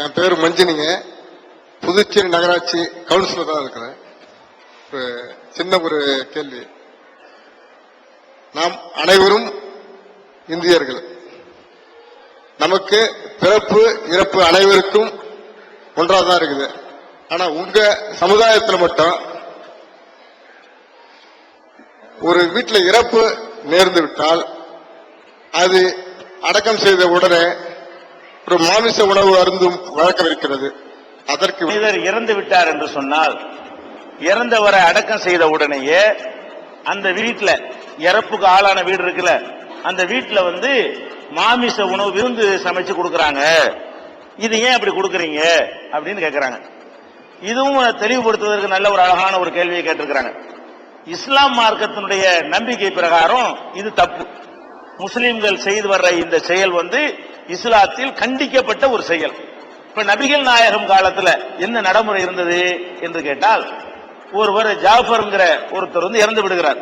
என் பேர் மஞ்சினிங்க. புதுச்சேரி நகராட்சி கவுன்சிலராக இருக்கிறேன். சின்ன ஒரு கேள்வி. நாம் அனைவரும் இந்தியர்கள். நமக்கு பிறப்பு இறப்பு அனைவருக்கும் ஒன்றாதான் இருக்குது. ஆனா உங்க சமுதாயத்தில் மட்டும் ஒரு வீட்டில் இறப்பு நேர்ந்து விட்டால் அது அடக்கம் செய்த உடனே ஒரு மாமிச உணவு அருந்தும் வழக்கம் இருக்கிறது. அதற்கு மனிதர் இறந்து விட்டார் என்று சொன்னால் இறந்தவரை அடக்கம் செய்த உடனேயே அந்த வீட்டுல இறப்புக்கு ஆளான வீடு இருக்குல்ல, அந்த வீட்டுல மாமிச உணவு விருந்து சமைச்சு கொடுக்கறாங்க. இது ஏன் அப்படி கொடுக்கறீங்க அப்படின்னு கேட்கிறாங்க. இதுவும் தெளிவுபடுத்துவதற்கு நல்ல ஒரு அழகான ஒரு கேள்வியை கேட்டிருக்கிறாங்க. இஸ்லாம் மார்க்கத்தினுடைய நம்பிக்கை பிரகாரம் இது தப்பு. முஸ்லிம்கள் செய்து வர்ற இந்த செயல் இஸ்லாத்தில் கண்டிக்கப்பட்ட ஒரு செயல். இப்ப நபிகள் நாயகம் காலத்துல என்ன நடைமுறை இருந்தது என்று கேட்டால், ஒருவர் ஜாஃபர்ங்கிற ஒருத்தர் இறந்து விடுகிறார்.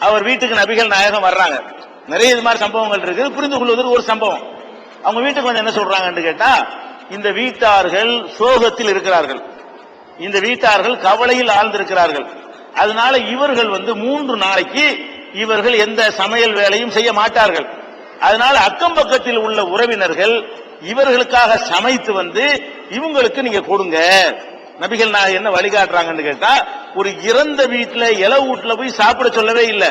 அவர் வீட்டுக்கு நபிகள் நாயகம் வர்றாங்க. நிறைய இது மாதிரி சம்பவங்கள் இருக்கு. புரிந்து கொள்வதற்கு ஒரு சம்பவம். அவங்க வீட்டுக்கு என்ன சொல்றாங்கன்னு கேட்டா, இந்த வீட்டார்கள் சோகத்தில் இருக்கிறார்கள், இந்த வீட்டார்கள் கவலையில் ஆழ்ந்திருக்கிறார்கள். அதனால இவர்கள் 3 நாளைக்கு இவர்கள் எந்த சமையல் வேலையும் செய்ய மாட்டார்கள். அதனால அக்கம் பக்கத்தில் உள்ள உறவினர்கள் இவர்களுக்காக சமைத்து இவங்களுக்கு நீங்க கொடுங்க. நபிகள் நான் என்ன வழிகாட்டுறாங்கன்னு கேட்டா, ஒரு இறந்த வீட்டுல இலை வீட்டுல போய் சாப்பிட சொல்லவே இல்லை.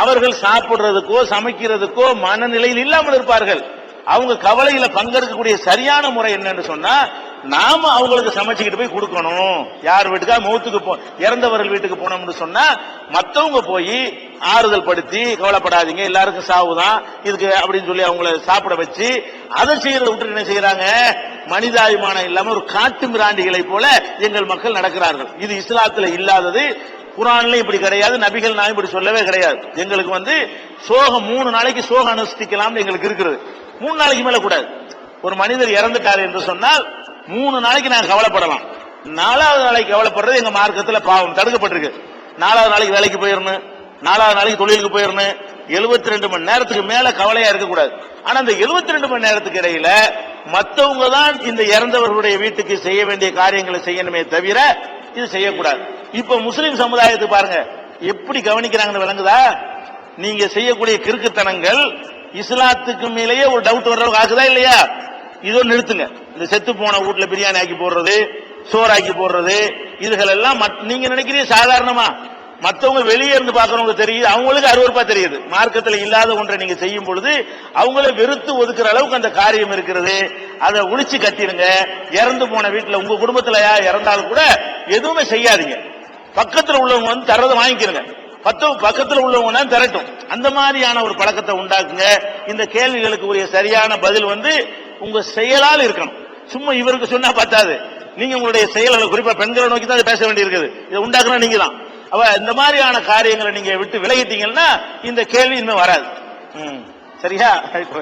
அவர்கள் சாப்பிடுறதுக்கோ சமைக்கிறதுக்கோ மனநிலையில் இல்லாமல் இருப்பார்கள். அவங்க கவலையில பங்கெடுக்கக்கூடிய சரியான முறை என்னன்னு சொன்னா, நாம அவங்களுக்கு சமைச்சுக்கிட்டு போய் கொடுக்கணும். யார் வீட்டுக்கா மௌத்துக்கு இறந்தவர்கள் வீட்டுக்கு போனோம்னு சொன்னா மத்தவங்க போய் ஆறுதல் படுத்தி, கவலைப்படாதீங்க எல்லாருக்கும் சாவுதான் இதுக்கு அப்படின்னு சொல்லி அவங்கள சாப்பிட வச்சு அதை செய்யறத விட்டு என்ன செய்யறாங்க, மனிதாபிமானம் இல்லாம ஒரு காட்டு மிராண்டிகளை போல எங்கள் மக்கள் நடக்கிறார்கள். இது இஸ்லாத்துல இல்லாதது. குர்ஆன்லயும் இப்படி கிடையாது, நபிகள் நாயும் இப்படி சொல்லவே கிடையாது. எங்களுக்கு சோகம் 3 நாளைக்கு சோகம் அனுஷ்டிக்கலாம்னு எங்களுக்கு இருக்கிறது. 3 நாளைக்கு மேல கூடாது. ஒரு மனிதர் இறந்துட்டார் என்று சொன்னால் 3 நாளைக்கு நாங்க கவலைப்படலாம். 4வது நாளைக்கு கவலைப்படுறது எங்க மார்க்கத்தில் பாவம், தடுக்கப்பட்டிருக்கு. 4வது நாளைக்கு வேலைக்கு போயிடணும், 4வது நாளைக்கு தொழிலுக்கு போயிடணும். 72 மணி நேரத்துக்கு மேல கவலையா இருக்கக்கூடாது. ஆனா அந்த 72 மணி நேரத்துக்கு இடையில மற்றவங்க தான் இந்த இறந்தவர்களுடைய வீட்டுக்கு செய்ய வேண்டிய காரியங்களை செய்யணுமே தவிர இது செய்யக்கூடாது. இப்ப முஸ்லிம் சமுதாயத்துக்கு பாருங்க எப்படி கவனிக்கிறாங்கன்னு விளங்குதா? நீங்க செய்யக்கூடிய கிறுக்குத்தனங்கள் இஸ்லாத்துக்கு மேலேயே ஒரு டவுட் வர்ற ஆகுதா இல்லையா? இதோ நிறுத்துங்க. இந்த செத்து போன வீட்டுல பிரியாணி ஆக்கி போடுறது, சோறாக்கி போடுறது, இதுகள் எல்லாம் நீங்க நினைக்கிறீங்க சாதாரணமா. மற்றவங்க வெளியே இருந்து பாக்குறவங்க தெரியுது, அவங்களுக்கு அருவருப்பா தெரியுது. மார்க்கத்தில் இல்லாத ஒன்றை நீங்க செய்யும் பொழுது அவங்கள வெறுத்து ஒதுக்குற அளவுக்கு அந்த காரியம் இருக்கிறது. அதை ஒழிச்சு கட்டிடுங்க. இறந்து போன வீட்டுல உங்க குடும்பத்துல இறந்தாலும் கூட எதுவுமே செய்யாதீங்க. பக்கத்துல உள்ளவங்க தரதை வாங்கிக்கிறங்க, பக்கத்தில் உள்ளவங்க திரட்டும். அந்த மாதிரியான ஒரு பழக்கத்தை உண்டாக்குங்க. இந்த கேள்விகளுக்கு உரிய சரியான பதில் உங்க செயலால் இருக்கணும். சும்மா இவருக்கு சொன்னா பத்தாது. நீங்க உங்களுடைய செயல்களை, குறிப்பா பெண்களை நோக்கி தான் பேச வேண்டி இருக்குது. இதை உண்டாக்குனா நீங்க தான். இந்த மாதிரியான காரியங்களை நீங்க விட்டு விலகிட்டீங்கன்னா இந்த கேள்வி இன்னும் வராது. சரியா?